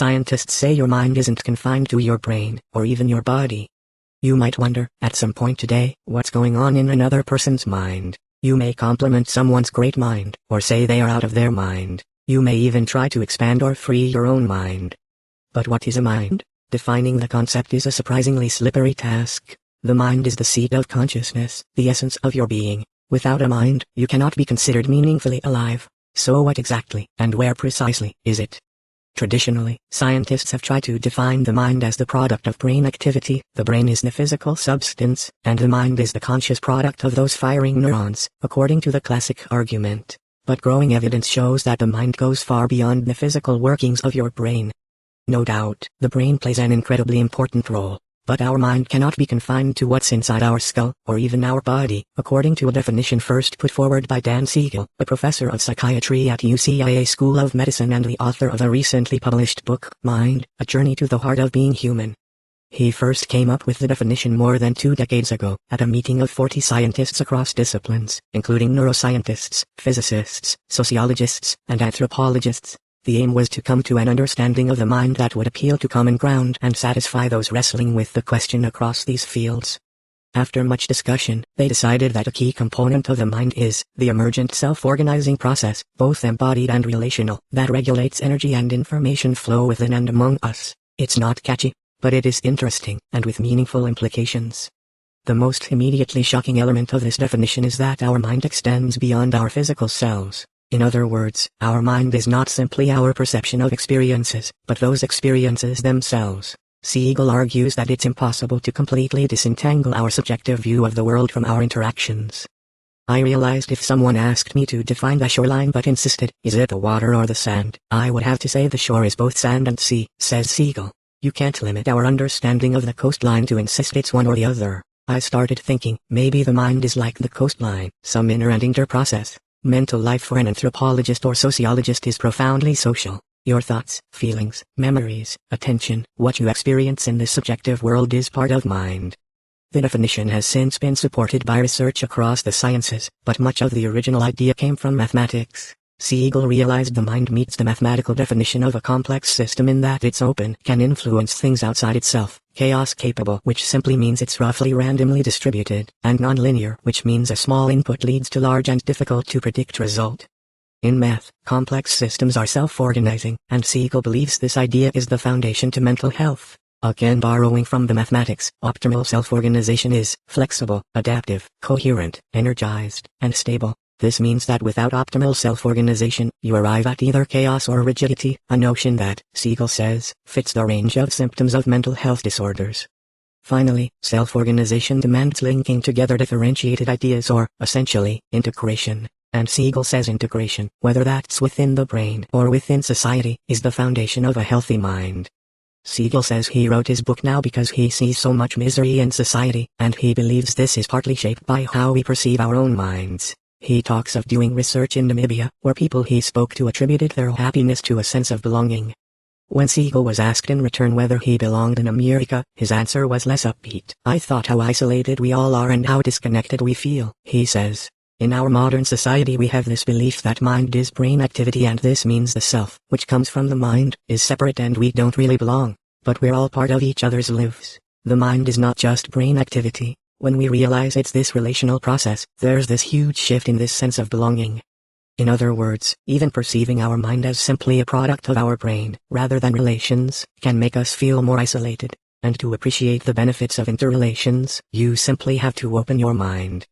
Scientists say your mind isn't confined to your brain, or even your body. You might wonder, at some point today, what's going on in another person's mind. You may compliment someone's great mind, or say they are out of their mind. You may even try to expand or free your own mind. But what is a mind? Defining the concept is a surprisingly slippery task. The mind is the seat of consciousness, the essence of your being. Without a mind, you cannot be considered meaningfully alive. So what exactly, and where precisely, is it? Traditionally, scientists have tried to define the mind as the product of brain activity. The brain is the physical substance, and the mind is the conscious product of those firing neurons, according to the classic argument. But growing evidence shows that the mind goes far beyond the physical workings of your brain. No doubt, the brain plays an incredibly important role. But our mind cannot be confined to what's inside our skull, or even our body, according to a definition first put forward by Dan Siegel, a professor of psychiatry at UCLA School of Medicine and the author of a recently published book, Mind, A Journey to the Heart of Being Human. He first came up with the definition more than 2 decades ago, at a meeting of 40 scientists across disciplines, including neuroscientists, physicists, sociologists, and anthropologists. The aim was to come to an understanding of the mind that would appeal to common ground and satisfy those wrestling with the question across these fields. After much discussion, they decided that a key component of the mind is the emergent self-organizing process, both embodied and relational, that regulates energy and information flow within and among us. It's not catchy, but it is interesting, and with meaningful implications. The most immediately shocking element of this definition is that our mind extends beyond our physical selves. In other words, our mind is not simply our perception of experiences, but those experiences themselves. Siegel argues that it's impossible to completely disentangle our subjective view of the world from our interactions. I realized if someone asked me to define the shoreline but insisted, is it the water or the sand, I would have to say the shore is both sand and sea, says Siegel. You can't limit our understanding of the coastline to insist it's one or the other. I started thinking, maybe the mind is like the coastline, some inner and inter-process. Mental life for an anthropologist or sociologist is profoundly social. Your thoughts, feelings, memories, attention, what you experience in this subjective world is part of mind. The definition has since been supported by research across the sciences, but much of the original idea came from mathematics. Siegel realized the mind meets the mathematical definition of a complex system in that it's open, can influence things outside itself, chaos capable, which simply means it's roughly randomly distributed, and nonlinear, which means a small input leads to large and difficult to predict result. In math, complex systems are self-organizing, and Siegel believes this idea is the foundation to mental health. Again borrowing from the mathematics, optimal self-organization is flexible, adaptive, coherent, energized, and stable. This means that without optimal self-organization, you arrive at either chaos or rigidity, a notion that, Siegel says, fits the range of symptoms of mental health disorders. Finally, self-organization demands linking together differentiated ideas or, essentially, integration. And Siegel says integration, whether that's within the brain or within society, is the foundation of a healthy mind. Siegel says he wrote his book now because he sees so much misery in society, and he believes this is partly shaped by how we perceive our own minds. He talks of doing research in Namibia, where people he spoke to attributed their happiness to a sense of belonging. When Siegel was asked in return whether he belonged in America, his answer was less upbeat. I thought how isolated we all are and how disconnected we feel, he says. In our modern society we have this belief that mind is brain activity and this means the self, which comes from the mind, is separate and we don't really belong. But we're all part of each other's lives. The mind is not just brain activity. When we realize it's this relational process, there's this huge shift in this sense of belonging. In other words, even perceiving our mind as simply a product of our brain, rather than relations, can make us feel more isolated. And to appreciate the benefits of interrelations, you simply have to open your mind.